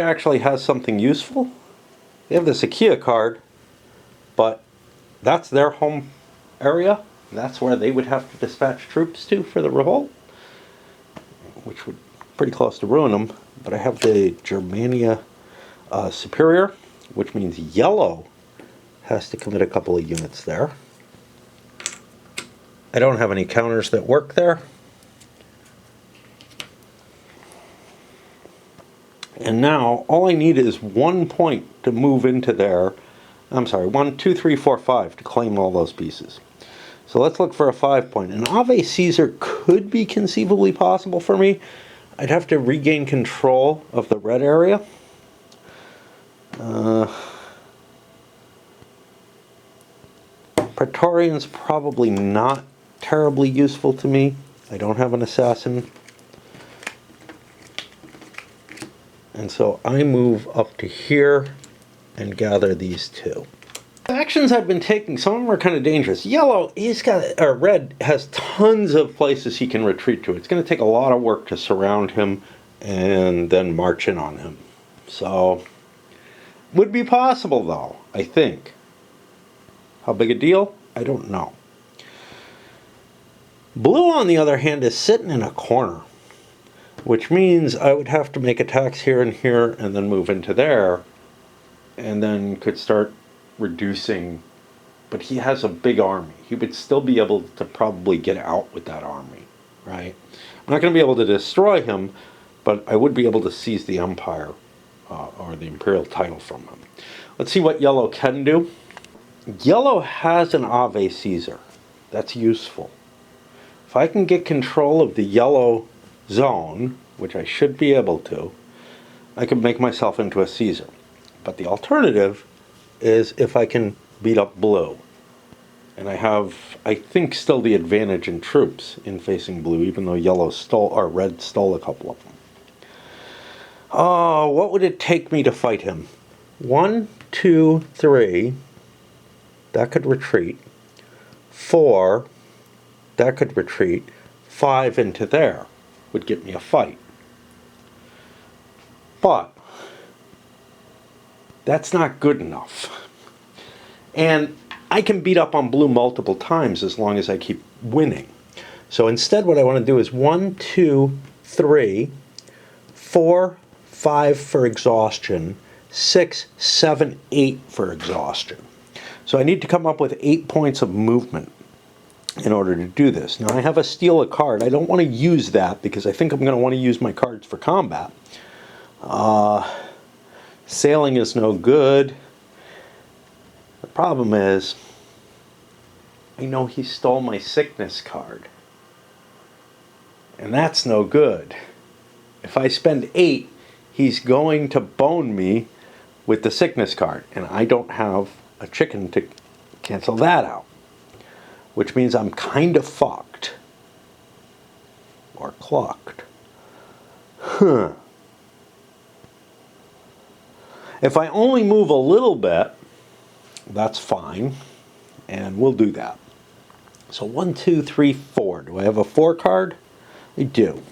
Actually has something useful. They have this IKEA card, but that's their home area. That's where they would have to dispatch troops to for the revolt, which would pretty close to ruin them. But I have the Germania Superior, which means yellow has to commit a couple of units there. I don't have any counters that work there. And now all I need is 1 point to move into there. I'm sorry, 1, 2, 3, 4, 5 to claim all those pieces. So let's look for a 5 point. An Ave Caesar could be conceivably possible for me. I'd have to regain control of the red area. Praetorian's probably not terribly useful to me. I don't have an assassin. And so I move up to here and gather these two. The actions I've been taking, some of them are kind of dangerous. Yellow, red has tons of places he can retreat to. It's going to take a lot of work to surround him and then march in on him. So, would be possible though, I think. How big a deal? I don't know. Blue, on the other hand, is sitting in a corner, which means I would have to make attacks here and here and then move into there, and then could start reducing. But he has a big army. He would still be able to probably get out with that army, right? I'm not going to be able to destroy him, but I would be able to seize the empire or the imperial title from him. Let's see what yellow can do. Yellow has an Ave Caesar. That's useful. If I can get control of the yellow zone, which I should be able to, I can make myself into a Caesar. But the alternative is if I can beat up blue. And I have, I think, still the advantage in troops in facing blue, even though yellow stole, or red stole a couple of them. Oh, what would it take me to fight him? 1, 2, 3. That could retreat. 4. That could retreat. 5 into there would get me a fight. But that's not good enough. And I can beat up on blue multiple times as long as I keep winning. So instead what I want to do is 1, 2, 3, 4, 5 for exhaustion, 6, 7, 8 for exhaustion. So I need to come up with 8 points of movement in order to do this. Now I have a steal a card. I don't want to use that because I think I'm going to want to use my cards for combat. Sailing is no good. The problem is, I know he stole my sickness card. And that's no good. If I spend 8, he's going to bone me with the sickness card. And I don't have a chicken to cancel that out. Which means I'm kind of fucked. Or clocked. If I only move a little bit, that's fine. And we'll do that. So 1, 2, 3, 4. Do I have a 4 card? I do.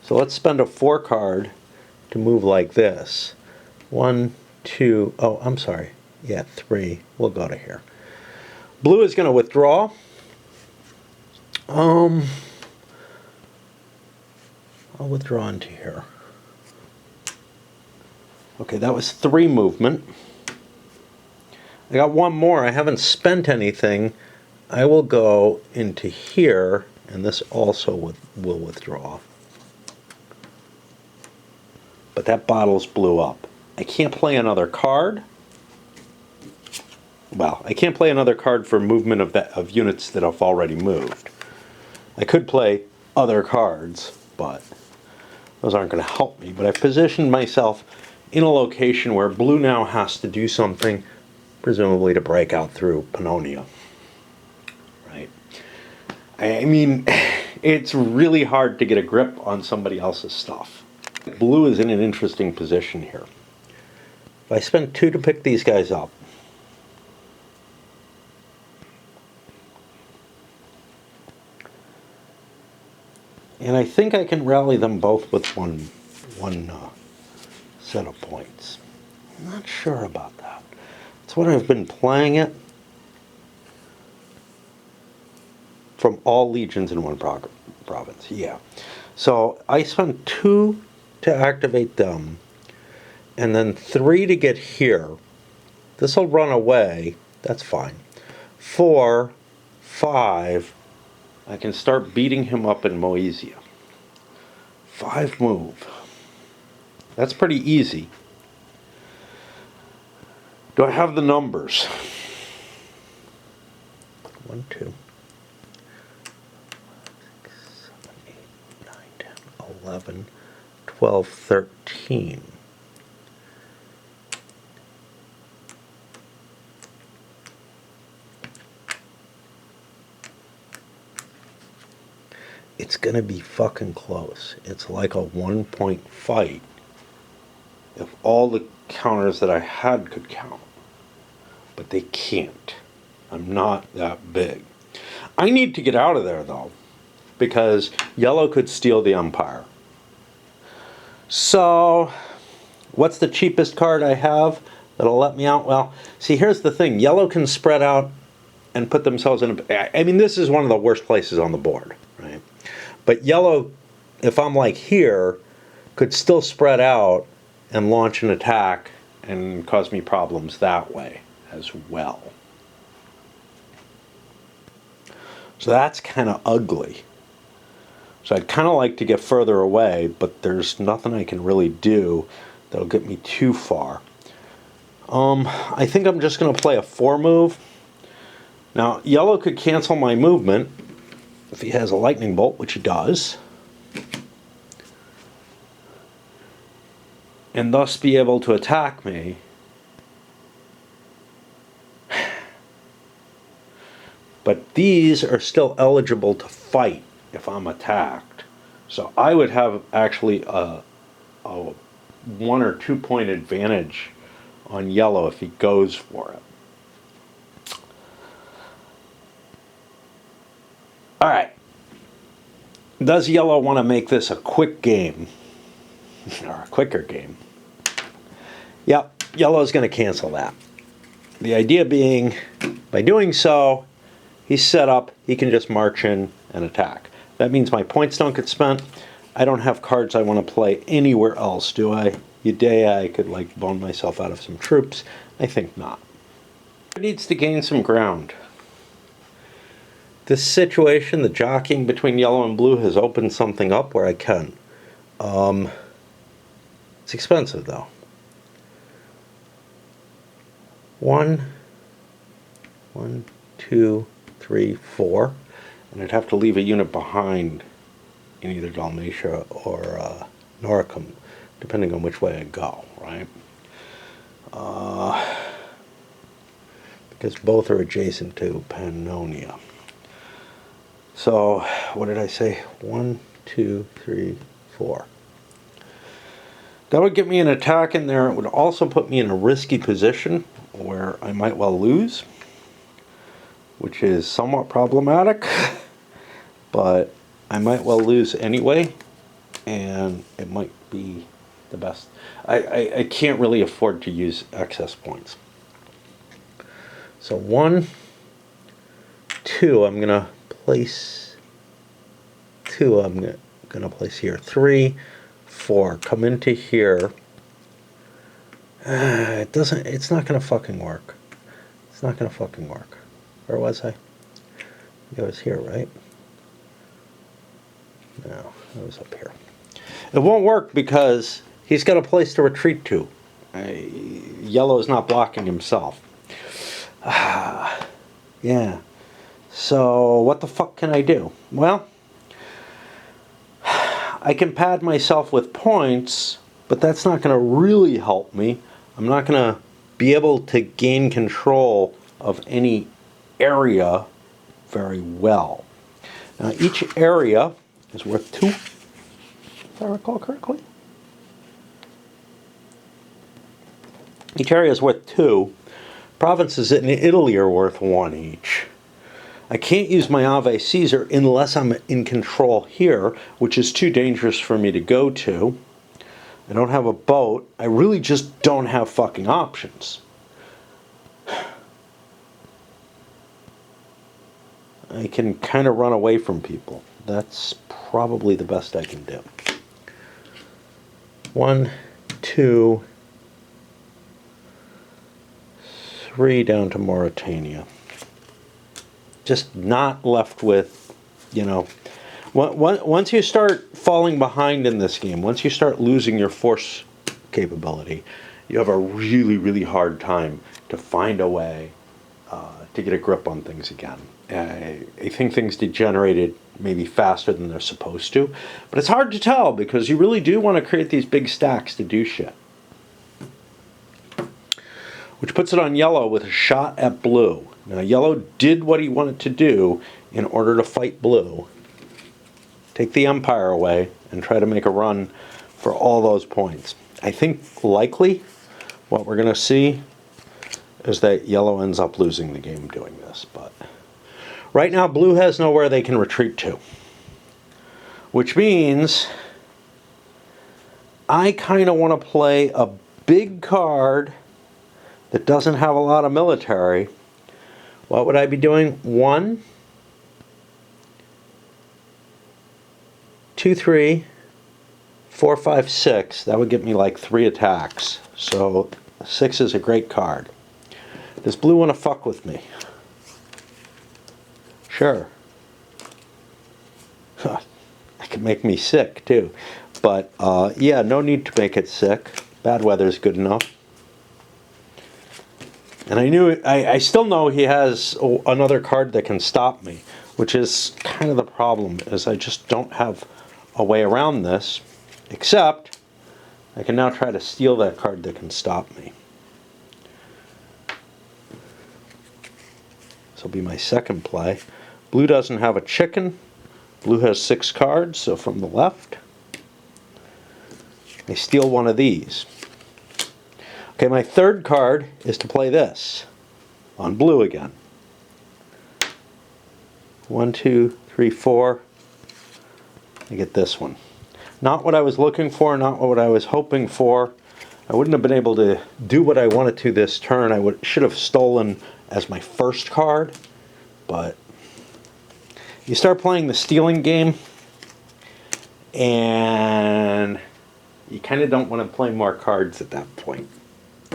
So let's spend a 4 card to move like this. 1, 2, oh, I'm sorry. Yeah, 3. We'll go to here. Blue is going to withdraw. I'll withdraw into here. Okay, that was 3 movement. I got 1 more. I haven't spent anything. I will go into here, and this also will withdraw. But that bottle's blew up. I can't play another card. Well, I can't play another card for movement of units that have already moved. I could play other cards, but those aren't going to help me. But I've positioned myself in a location where blue now has to do something, presumably to break out through Pannonia. Right? I mean, it's really hard to get a grip on somebody else's stuff. Blue is in an interesting position here. If I spend 2 to pick these guys up, and I think I can rally them both with one set of points. I'm not sure about that. It's what I've been playing it from all legions in one province. Yeah. So I spent 2 to activate them, and then 3 to get here. This will run away. That's fine. 4, 5. I can start beating him up in Moesia. 5 move. That's pretty easy. Do I have the numbers? 1, 2, 6, 7, 8, 9, 10, 11, 12, 13. It's gonna be fucking close. It's like a 1-point fight if all the counters that I had could count. But they can't. I'm not that big. I need to get out of there though, because yellow could steal the umpire. So, what's the cheapest card I have that'll let me out? Well, see, here's the thing. Yellow can spread out and put themselves in a... I mean, this is one of the worst places on the board, right? But yellow, if I'm like here, could still spread out and launch an attack and cause me problems that way as well. So that's kind of ugly. So I'd kind of like to get further away, but there's nothing I can really do that'll get me too far. I think I'm just going to play a 4 move. Now, yellow could cancel my movement if he has a lightning bolt, which he does, and thus be able to attack me. But these are still eligible to fight if I'm attacked. So I would have actually a 1 or 2 point advantage on yellow if he goes for it. Alright. Does yellow want to make this a quick game? Or a quicker game? Yep, yellow's going to cancel that. The idea being, by doing so, he's set up, he can just march in and attack. That means my points don't get spent. I don't have cards I want to play anywhere else, do I? Udea, I could like bone myself out of some troops. I think not. It needs to gain some ground. This situation, the jockeying between yellow and blue, has opened something up where I can. It's expensive though. 1, 2, 3, 4, and I'd have to leave a unit behind in either Dalmatia or Noricum, depending on which way I go, right? Because both are adjacent to Pannonia. So, what did I say? 1, 2, 3, 4. That would get me an attack in there. It would also put me in a risky position where I might well lose, which is somewhat problematic, but I might well lose anyway, and it might be the best. I can't really afford to use excess points. So 1, 2, I'm going to place 2, I'm going to place here. 3, 4, come into here. It's not going to fucking work. It's not going to fucking work. Where was I? It was here, right? No, it was up here. It won't work because he's got a place to retreat to. Yellow is not blocking himself. Yeah. So what the fuck can I do? Well, I can pad myself with points, but that's not going to really help me. I'm not going to be able to gain control of any area very well. Now each area is worth 2, if I recall correctly. Each area is worth 2. Provinces in Italy are worth 1 each. I can't use my Ave Caesar unless I'm in control here, which is too dangerous for me to go to. I don't have a boat. I really just don't have fucking options. I can kind of run away from people. That's probably the best I can do. 1, 2, 3 down to Mauritania. Just not left with, you know, once you start falling behind in this game, once you start losing your force capability, you have a really, really hard time to find a way to get a grip on things again. I think things degenerated maybe faster than they're supposed to, but it's hard to tell because you really do want to create these big stacks to do shit. Which puts it on yellow with a shot at blue. Now yellow did what he wanted to do in order to fight blue. Take the empire away and try to make a run for all those points. I think likely what we're going to see is that yellow ends up losing the game doing this. But right now blue has nowhere they can retreat to. Which means I kind of want to play a big card that doesn't have a lot of military. What would I be doing? 1, 2, 3, 4, 5, 6. That would get me like 3 attacks. So 6 is a great card. Does blue want to fuck with me? Sure. That could make me sick too. But yeah, no need to make it sick. Bad weather's good enough. And I still know he has another card that can stop me, which is kind of the problem, is I just don't have a way around this, except I can now try to steal that card that can stop me. This will be my second play. Blue doesn't have a chicken. Blue has 6 cards, so from the left, I steal one of these. Okay, my third card is to play this on blue again. 1, 2, 3, 4. I get this one. Not what I was looking for, not what I was hoping for. I wouldn't have been able to do what I wanted to this turn. I should have stolen as my first card, but you start playing the stealing game, and you kind of don't want to play more cards at that point.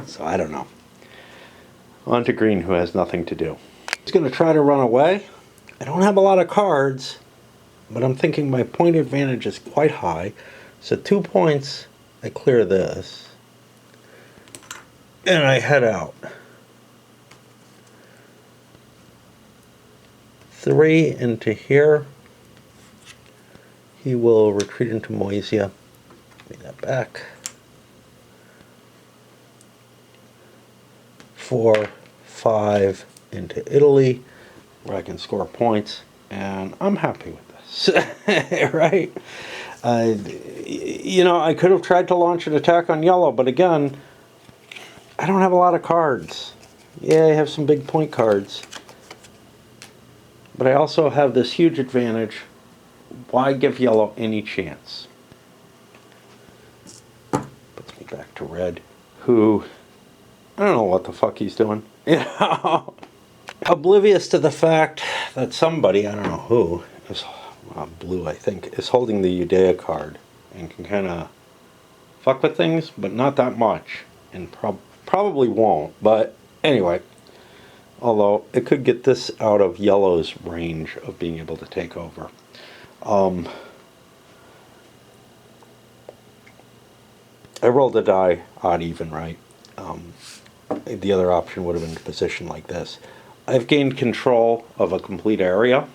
So I don't know. On to green, who has nothing to do. He's going to try to run away. I don't have a lot of cards, but I'm thinking my point advantage is quite high. So 2 points, I clear this, and I head out. 3 into here. He will retreat into Moesia. Bring that back. 4, 5 into Italy, where I can score points, and I'm happy with this. Right? You know, I could have tried to launch an attack on yellow, but again, I don't have a lot of cards. Yeah, I have some big point cards, but I also have this huge advantage. Why give yellow any chance? Puts me back to red, who, I don't know what the fuck he's doing. You know, oblivious to the fact that somebody, I don't know who, is blue, I think, is holding the Udea card and can kind of fuck with things, but not that much, and probably won't. But anyway, although it could get this out of yellow's range of being able to take over. I rolled a die odd even, right? The other option would have been a position like this. I've gained control of a complete area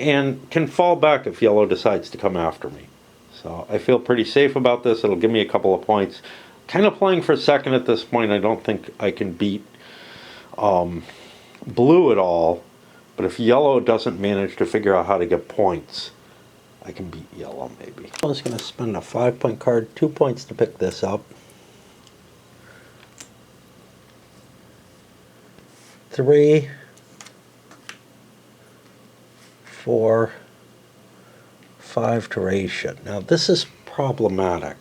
and can fall back if yellow decides to come after me. So I feel pretty safe about this. It'll give me a couple of points. Kind of playing for second at this point. I don't think I can beat blue at all, but if yellow doesn't manage to figure out how to get points, I can beat yellow maybe. I'm just going to spend a 5-point card, 2 points to pick this up. 3, 4, 5 to Ratia. Now this is problematic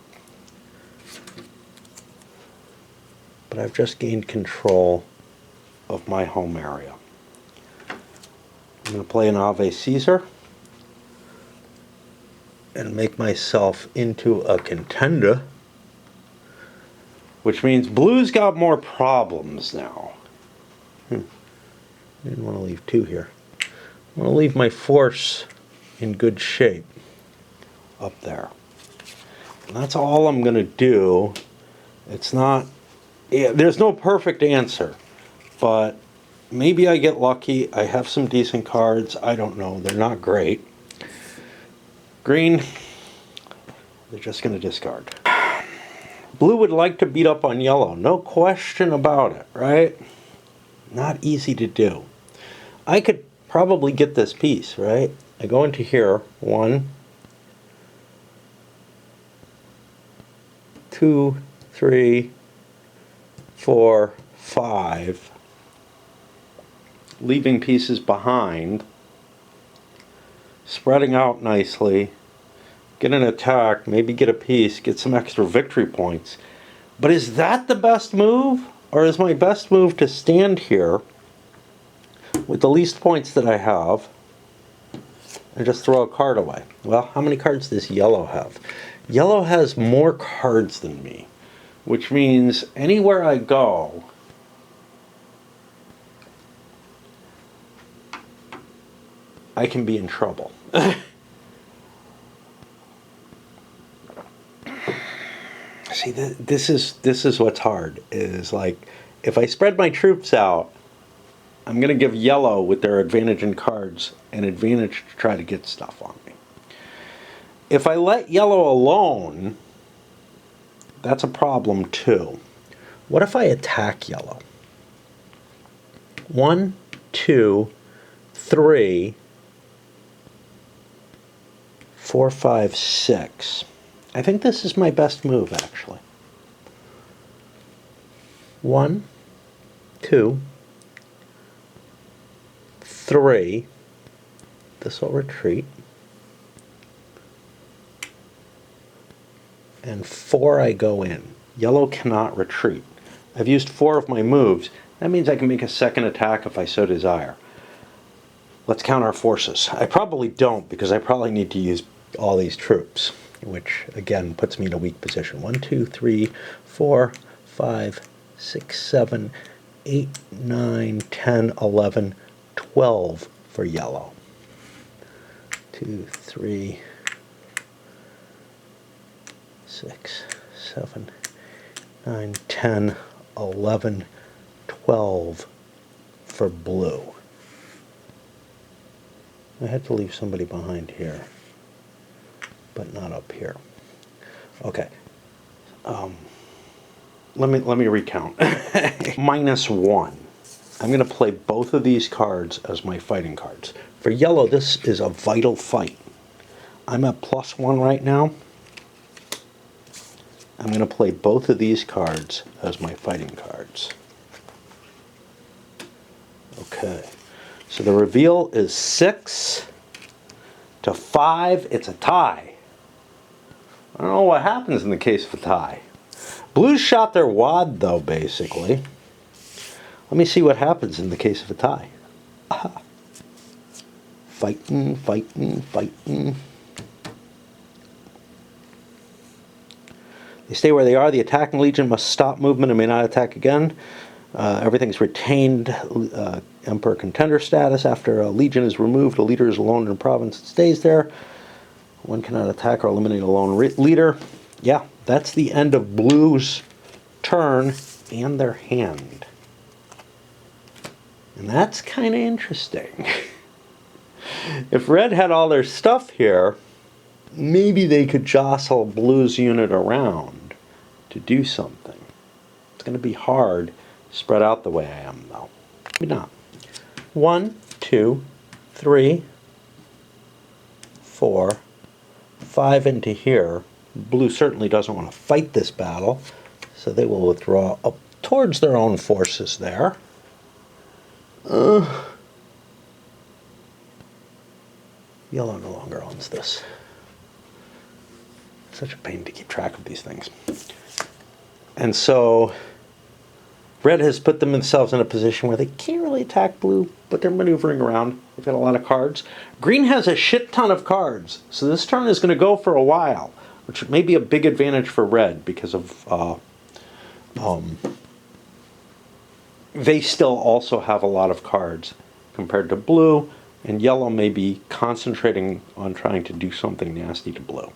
but I've just gained control of my home area. I'm going to play an Ave Caesar and make myself into a contender, which means blue's got more problems now. I didn't want to leave 2 here. I want to leave my force in good shape up there. And that's all I'm going to do. It's not, there's no perfect answer, but maybe I get lucky. I have some decent cards. I don't know. They're not great. Green, they're just going to discard. Blue would like to beat up on yellow. No question about it, right? Not easy to do. I could probably get this piece, right? I go into here. 1, 2, 3, 4, 5. Leaving pieces behind. Spreading out nicely. Get an attack, maybe get a piece, get some extra victory points. But is that the best move? Or is my best move to stand here with the least points that I have and just throw a card away? Well, how many cards does yellow have? Yellow has more cards than me, which means anywhere I go, I can be in trouble. See, this is what's hard, is like, if I spread my troops out, I'm going to give yellow, with their advantage in cards, an advantage to try to get stuff on me. If I let yellow alone, that's a problem too. What if I attack yellow? 1, 2, 3, 4, 5, 6. I think this is my best move, actually. 1, 2, 3. This will retreat. And 4, I go in. Yellow cannot retreat. I've used 4 of my moves. That means I can make a second attack if I so desire. Let's count our forces. I probably don't, because I probably need to use all these troops, which again puts me in a weak position. 1, 2, 3, 4, 5, 6, 7, 8, 9, 10, 11, 12 for yellow. 2, 3, 6, 7, 9, 10, 11, 12 for blue. I had to leave somebody behind here, but not up here. Okay. Let me recount. -1. I'm going to play both of these cards as my fighting cards. For yellow, this is a vital fight. I'm at +1 right now. I'm going to play both of these cards as my fighting cards. Okay. So the reveal is 6 to 5. It's a tie. I don't know what happens in the case of a tie. Blues shot their wad, though, basically. Let me see what happens in the case of a tie. Aha. Fighting, fighting, fighting. They stay where they are. The attacking legion must stop movement and may not attack again. Everything's retained Emperor Contender status. After a legion is removed, a leader is alone in a province. It stays there. One cannot attack or eliminate a lone leader. Yeah, that's the end of Blue's turn and their hand. And that's kind of interesting. If Red had all their stuff here, maybe they could jostle Blue's unit around to do something. It's going to be hard spread out the way I am, though. Maybe not. 1, 2, 3, 4, 5 into here. Blue certainly doesn't want to fight this battle, so they will withdraw up towards their own forces there. Yellow no longer owns this. Such a pain to keep track of these things. And so red has put themselves in a position where they can't really attack blue, but they're maneuvering around. They've got a lot of cards. Green has a shit ton of cards, so this turn is going to go for a while, which may be a big advantage for red because of they still also have a lot of cards compared to blue, and yellow may be concentrating on trying to do something nasty to blue.